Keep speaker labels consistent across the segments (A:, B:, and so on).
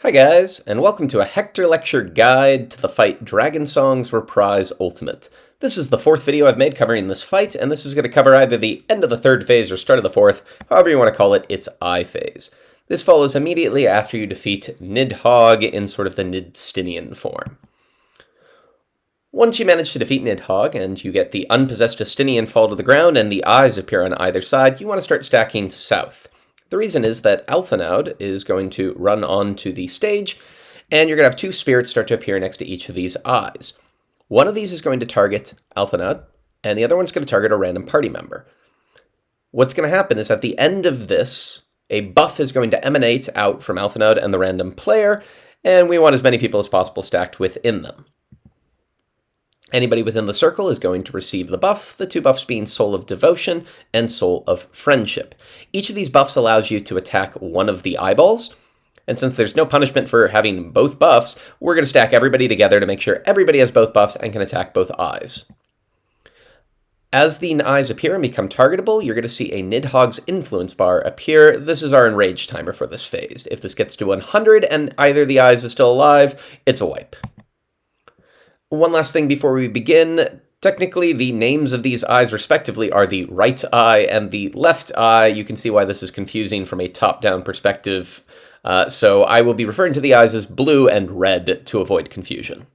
A: Hi guys, and welcome to a Hector Lecture guide to the fight Dragonsong's Reprise Ultimate. This is the fourth video I've made covering this fight, and this is going to cover either the end of the third phase or start of the fourth, however you want to call it, its I phase. This follows immediately after you defeat Nidhogg in sort of the Nidstinian form. Once you manage to defeat Nidhogg and you get the unpossessed Estinian fall to the ground and the eyes appear on either side, you want to start stacking south. The reason is that Alphinaud is going to run onto the stage, and you're going to have two spirits start to appear next to each of these eyes. One of these is going to target Alphinaud, and the other one's going to target a random party member. What's going to happen is at the end of this, a buff is going to emanate out from Alphinaud and the random player, and we want as many people as possible stacked within them. Anybody within the circle is going to receive the buff, the two buffs being Soul of Devotion and Soul of Friendship. Each of these buffs allows you to attack one of the eyeballs, and since there's no punishment for having both buffs, we're going to stack everybody together to make sure everybody has both buffs and can attack both eyes. As the eyes appear and become targetable, you're going to see a Nidhogg's influence bar appear. This is our enrage timer for this phase. If this gets to 100 and either the eyes is still alive, it's a wipe. One last thing before we begin. Technically, the names of these eyes respectively are the right eye and the left eye. You can see why this is confusing from a top-down perspective. So I will be referring to the eyes as blue and red to avoid confusion.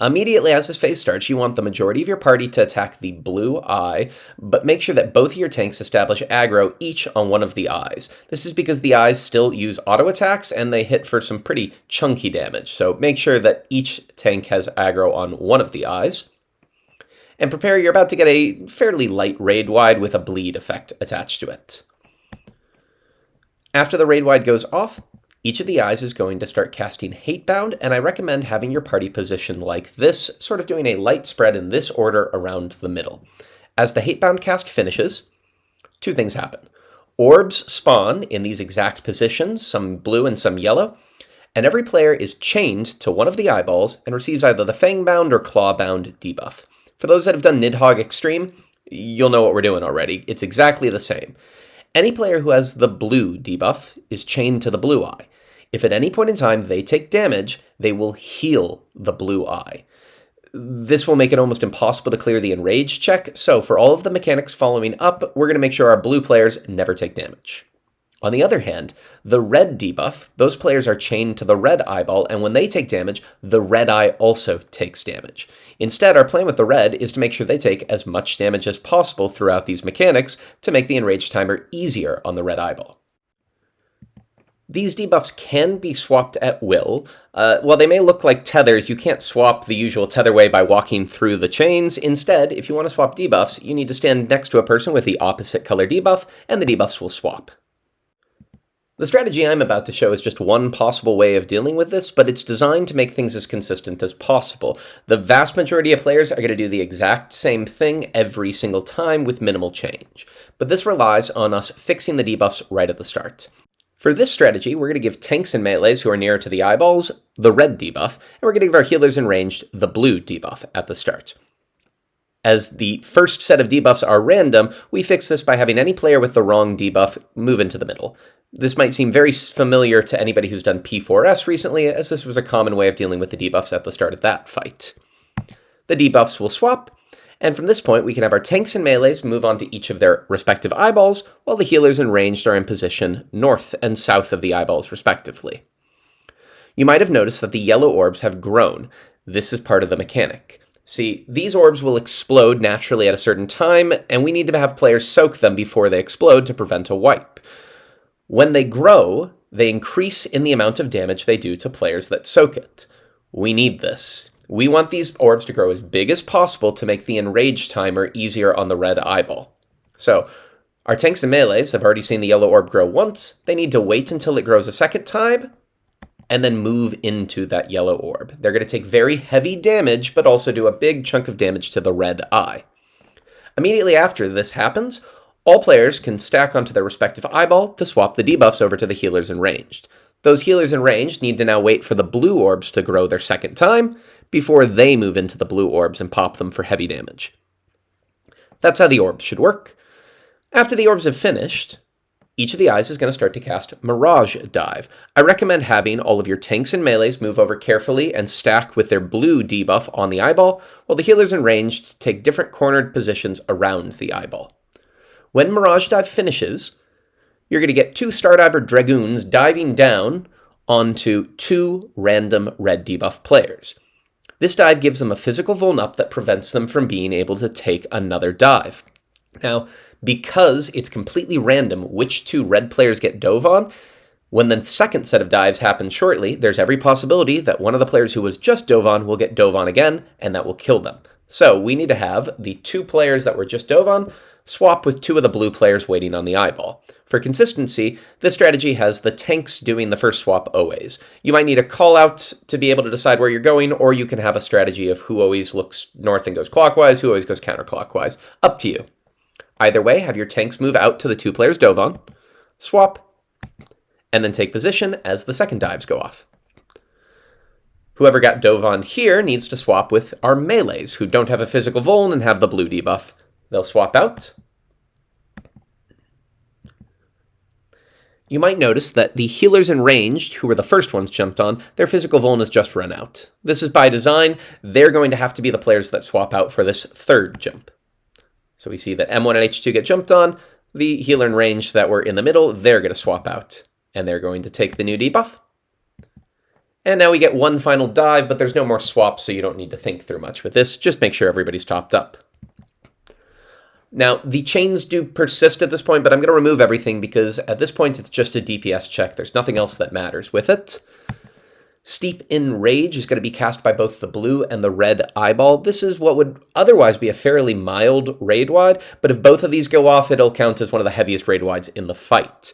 A: Immediately as this phase starts, you want the majority of your party to attack the blue eye, but make sure that both of your tanks establish aggro each on one of the eyes. This is because the eyes still use auto attacks and they hit for some pretty chunky damage, so make sure that each tank has aggro on one of the eyes. And prepare, you're about to get a fairly light raid wide with a bleed effect attached to it. After the raid wide goes off, each of the eyes is going to start casting Hatebound, and I recommend having your party positioned like this, sort of doing a light spread in this order around the middle. As the Hatebound cast finishes, two things happen. Orbs spawn in these exact positions, some blue and some yellow, and every player is chained to one of the eyeballs and receives either the Fangbound or Clawbound debuff. For those that have done Nidhogg Extreme, you'll know what we're doing already. It's exactly the same. Any player who has the blue debuff is chained to the blue eye. If at any point in time they take damage, they will heal the blue eye. This will make it almost impossible to clear the enrage check, so for all of the mechanics following up, we're going to make sure our blue players never take damage. On the other hand, the red debuff, those players are chained to the red eyeball, and when they take damage, the red eye also takes damage. Instead, our plan with the red is to make sure they take as much damage as possible throughout these mechanics to make the enrage timer easier on the red eyeball. These debuffs can be swapped at will. While they may look like tethers, you can't swap the usual tether way by walking through the chains. Instead, if you want to swap debuffs, you need to stand next to a person with the opposite color debuff, and the debuffs will swap. The strategy I'm about to show is just one possible way of dealing with this, but it's designed to make things as consistent as possible. The vast majority of players are going to do the exact same thing every single time with minimal change. But this relies on us fixing the debuffs right at the start. For this strategy, we're going to give tanks and melees who are nearer to the eyeballs the red debuff, and we're going to give our healers and ranged the blue debuff at the start. As the first set of debuffs are random, we fix this by having any player with the wrong debuff move into the middle. This might seem very familiar to anybody who's done P4S recently, as this was a common way of dealing with the debuffs at the start of that fight. The debuffs will swap, and from this point we can have our tanks and melees move on to each of their respective eyeballs, while the healers and ranged are in position north and south of the eyeballs respectively. You might have noticed that the yellow orbs have grown. This is part of the mechanic. See, these orbs will explode naturally at a certain time, and we need to have players soak them before they explode to prevent a wipe. When they grow, they increase in the amount of damage they do to players that soak it. We need this. We want these orbs to grow as big as possible to make the enrage timer easier on the red eyeball. So, our tanks and melees have already seen the yellow orb grow once. They need to wait until it grows a second time, and then move into that yellow orb. They're going to take very heavy damage, but also do a big chunk of damage to the red eye. Immediately after this happens, all players can stack onto their respective eyeball to swap the debuffs over to the healers and ranged. Those healers and ranged need to now wait for the blue orbs to grow their second time before they move into the blue orbs and pop them for heavy damage. That's how the orbs should work. After the orbs have finished, each of the eyes is going to start to cast Mirage Dive. I recommend having all of your tanks and melees move over carefully and stack with their blue debuff on the eyeball, while the healers and ranged take different cornered positions around the eyeball. When Mirage Dive finishes, you're going to get 2 Stardiver Dragoons diving down onto 2 random red debuff players. This dive gives them a physical vuln-up that prevents them from being able to take another dive. Now, because it's completely random which 2 red players get dove on, when the second set of dives happens shortly, there's every possibility that one of the players who was just dove on will get dove on again, and that will kill them. So we need to have the 2 players that were just dove on swap with 2 of the blue players waiting on the eyeball. For consistency, this strategy has the tanks doing the first swap always. You might need a call out to be able to decide where you're going, or you can have a strategy of who always looks north and goes clockwise, who always goes counterclockwise. Up to you. Either way, have your tanks move out to the 2 players dove on, swap, and then take position as the second dives go off. Whoever got dove on here needs to swap with our melees, who don't have a physical vuln and have the blue debuff. They'll swap out. You might notice that the healers and ranged, who were the first ones jumped on, their physical vuln has just run out. This is by design. They're going to have to be the players that swap out for this third jump. So we see that M1 and H2 get jumped on. The healer and range that were in the middle, they're going to swap out. And they're going to take the new debuff. And now we get one final dive, but there's no more swaps, so you don't need to think through much with this. Just make sure everybody's topped up. Now, the chains do persist at this point, but I'm going to remove everything because at this point it's just a DPS check. There's nothing else that matters with it. Steep in Rage is going to be cast by both the blue and the red eyeball. This is what would otherwise be a fairly mild raid wide, but if both of these go off, it'll count as one of the heaviest raid wides in the fight.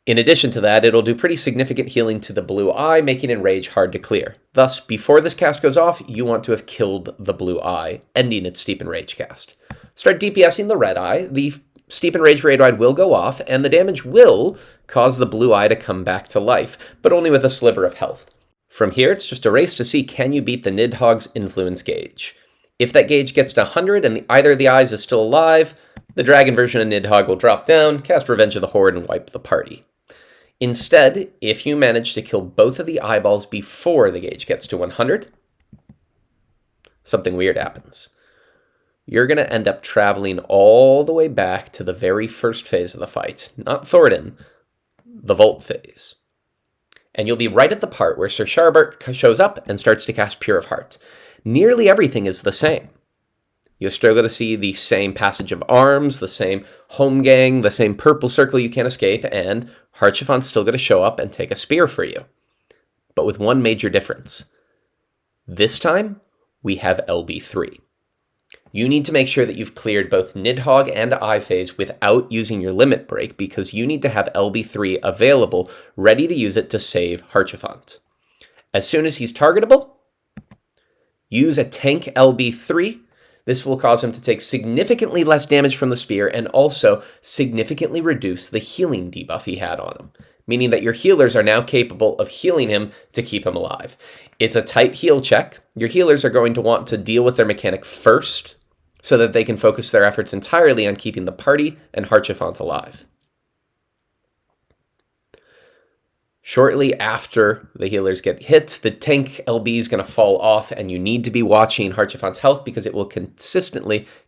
A: In addition to that, it'll do pretty significant healing to the blue eye, making Enrage hard to clear. Thus, before this cast goes off, you want to have killed the blue eye, ending its Steep Enrage cast. Start DPSing the red eye, the Steep Enrage raid wide will go off, and the damage will cause the blue eye to come back to life, but only with a sliver of health. From here, it's just a race to see can you beat the Nidhogg's influence gauge. If that gauge gets to 100 and either of the eyes is still alive, the dragon version of Nidhogg will drop down, cast Revenge of the Horde, and wipe the party. Instead, if you manage to kill both of the eyeballs before the gauge gets to 100, something weird happens. You're going to end up traveling all the way back to the very first phase of the fight, not Thornton, the Vault phase. And you'll be right at the part where Sir Sharbart shows up and starts to cast Pure of Heart. Nearly everything is the same. You're still going to see the same passage of arms, the same home gang, the same purple circle you can't escape, and Harchifan's still going to show up and take a spear for you. But with one major difference. This time, we have LB3. You need to make sure that you've cleared both Nidhogg and Eye phase without using your limit break, because you need to have LB3 available, ready to use it to save Harchifant. As soon as he's targetable, use a tank LB3. This will cause him to take significantly less damage from the spear and also significantly reduce the healing debuff he had on him, meaning that your healers are now capable of healing him to keep him alive. It's a tight heal check. Your healers are going to want to deal with their mechanic first so that they can focus their efforts entirely on keeping the party and Harchifant alive. Shortly after the healers get hit, the tank LB is going to fall off, and you need to be watching Harchifant's health because it will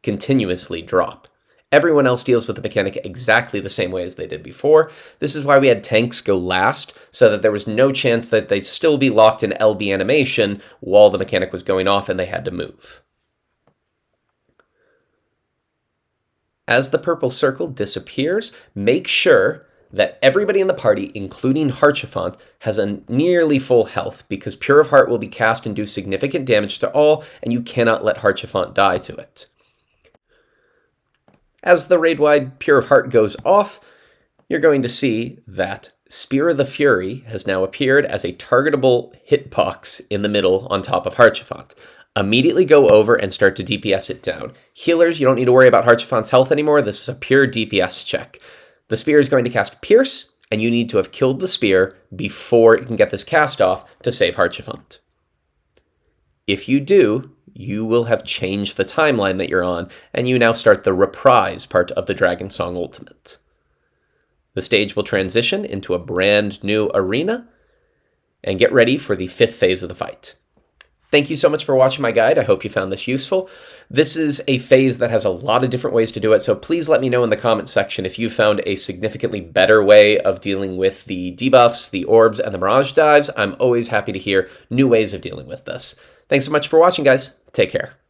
A: continuously drop. Everyone else deals with the mechanic exactly the same way as they did before. This is why we had tanks go last, so that there was no chance that they'd still be locked in LB animation while the mechanic was going off and they had to move. As the purple circle disappears, make sure that everybody in the party, including Harchifant, has a nearly full health, because Pure of Heart will be cast and do significant damage to all, and you cannot let Harchifant die to it. As the raid-wide Pure of Heart goes off, you're going to see that Spear of the Fury has now appeared as a targetable hitbox in the middle on top of Harchifant. Immediately go over and start to DPS it down. Healers, you don't need to worry about Harchifant's health anymore. This is a pure DPS check. The spear is going to cast Pierce, and you need to have killed the spear before it can get this cast off to save Harchifant. If you do, you will have changed the timeline that you're on, and you now start the Reprise part of the Dragonsong Ultimate. The stage will transition into a brand new arena, and get ready for the 5th phase of the fight. Thank you so much for watching my guide. I hope you found this useful. This is a phase that has a lot of different ways to do it, so please let me know in the comments section if you found a significantly better way of dealing with the debuffs, the orbs, and the Mirage Dives. I'm always happy to hear new ways of dealing with this. Thanks so much for watching, guys. Take care.